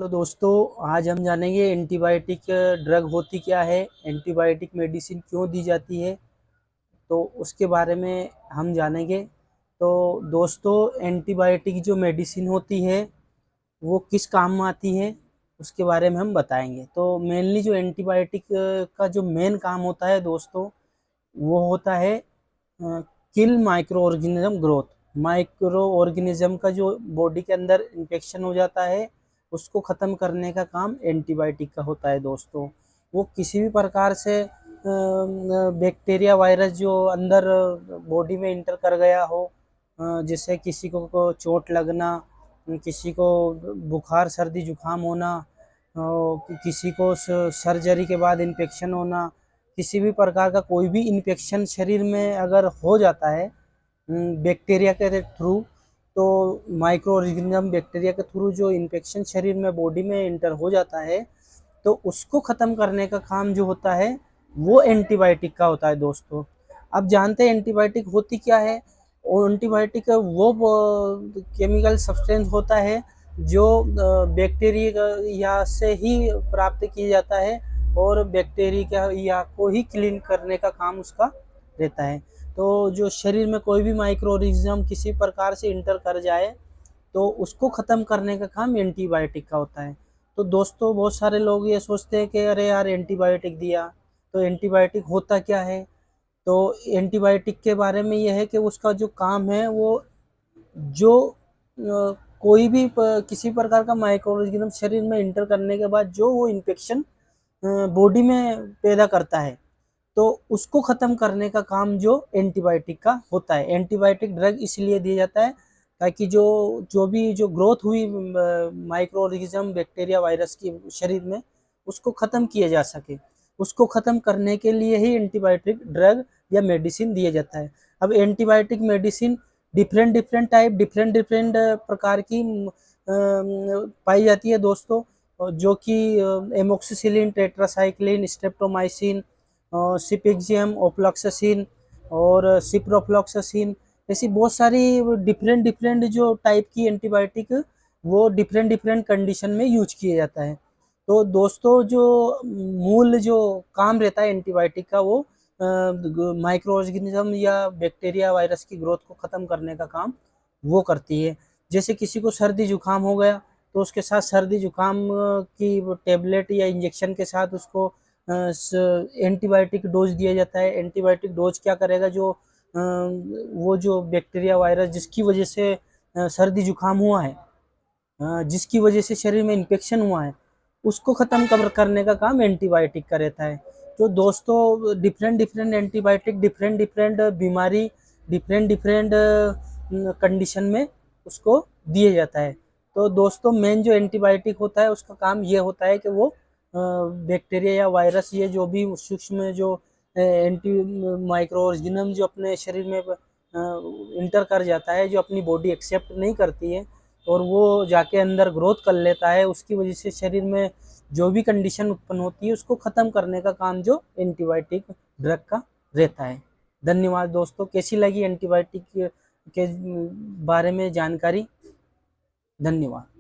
तो दोस्तों आज हम जानेंगे एंटीबायोटिक ड्रग होती क्या है, एंटीबायोटिक मेडिसिन क्यों दी जाती है, तो उसके बारे में हम जानेंगे। तो दोस्तों एंटीबायोटिक जो मेडिसिन होती है वो किस काम में आती है उसके बारे में हम बताएंगे। तो मेनली जो एंटीबायोटिक का जो मेन काम होता है दोस्तों वो होता है kill microorganism growth. Microorganism का जो बॉडी के अंदर इन्फेक्शन हो जाता है उसको ख़त्म करने का काम एंटीबायोटिक का होता है दोस्तों। वो किसी भी प्रकार से बैक्टीरिया वायरस जो अंदर बॉडी में इंटर कर गया हो, जिससे किसी को चोट लगना, किसी को बुखार सर्दी जुकाम होना, किसी को सर्जरी के बाद इन्फेक्शन होना, किसी भी प्रकार का कोई भी इन्फेक्शन शरीर में अगर हो जाता है बैक्टीरिया के थ्रू, तो माइक्रो ऑर्गेनिज्म बैक्टीरिया के थ्रू जो इन्फेक्शन शरीर में बॉडी में इंटर हो जाता है तो उसको ख़त्म करने का काम जो होता है वो एंटीबायोटिक का होता है दोस्तों। अब जानते हैं एंटीबायोटिक होती क्या है। एंटीबायोटिक वो केमिकल सब्सटेंस होता है जो बैक्टीरिया से ही प्राप्त किया जाता है और बैक्टीरिया को ही क्लीन करने का काम उसका रहता है। तो जो शरीर में कोई भी माइक्रो ऑर्गेनिज्म किसी प्रकार से इंटर कर जाए तो उसको ख़त्म करने का काम एंटीबायोटिक का होता है। तो दोस्तों बहुत सारे लोग ये सोचते हैं कि अरे यार एंटीबायोटिक दिया, तो एंटीबायोटिक होता क्या है। तो एंटीबायोटिक के बारे में ये है कि उसका जो काम है वो जो कोई भी किसी प्रकार का माइक्रो ऑर्गेनिज्म शरीर में इंटर करने के बाद जो वो इन्फेक्शन बॉडी में पैदा करता है तो उसको ख़त्म करने का काम जो एंटीबायोटिक का होता है। एंटीबायोटिक ड्रग इसलिए दिया जाता है ताकि जो ग्रोथ हुई माइक्रो ऑर्गेनिज्म बैक्टीरिया वायरस की शरीर में उसको ख़त्म किया जा सके। उसको ख़त्म करने के लिए ही एंटीबायोटिक ड्रग या मेडिसिन दिया जाता है। अब antibiotic medicine different type different प्रकार की पाई जाती है दोस्तों, जो कि एमोक्सिसिलिन, टेट्रासाइक्लिन, स्ट्रेप्टोमाइसिन, सिपेक्सियम, ओफ्लॉक्सासिन और सिप्रोफ्लॉक्सासिन, ऐसी बहुत सारी डिफरेंट जो टाइप की एंटीबायोटिक वो डिफरेंट कंडीशन में यूज किया जाता है। तो दोस्तों जो मूल जो काम रहता है एंटीबायोटिक का वो माइक्रो ऑर्गेनिज्म या बैक्टीरिया वायरस की ग्रोथ को ख़त्म करने का काम वो करती है। जैसे किसी को सर्दी जुकाम हो गया तो उसके साथ सर्दी जुकाम की टेबलेट या इंजेक्शन के साथ उसको एंटीबायोटिक डोज दिया जाता है। एंटीबायोटिक डोज क्या करेगा, वो जो बैक्टीरिया वायरस जिसकी वजह से सर्दी जुकाम हुआ है, जिसकी वजह से शरीर में इन्फेक्शन हुआ है, उसको ख़त्म करने का काम एंटीबायोटिक का रहता है। तो दोस्तों डिफरेंट एंटीबायोटिक डिफरेंट बीमारी डिफरेंट कंडीशन में उसको दिया जाता है। तो दोस्तों मेन जो एंटीबायोटिक होता है उसका काम ये होता है कि वो बैक्टीरिया या वायरस, ये जो भी सूक्ष्म जो एंटी माइक्रो ऑर्गेनिज्म जो अपने शरीर में इंटर कर जाता है, जो अपनी बॉडी एक्सेप्ट नहीं करती है और वो जाके अंदर ग्रोथ कर लेता है, उसकी वजह से शरीर में जो भी कंडीशन उत्पन्न होती है उसको ख़त्म करने का काम जो एंटीबायोटिक ड्रग का रहता है। धन्यवाद दोस्तों। कैसी लगी एंटीबायोटिक के बारे में जानकारी? धन्यवाद।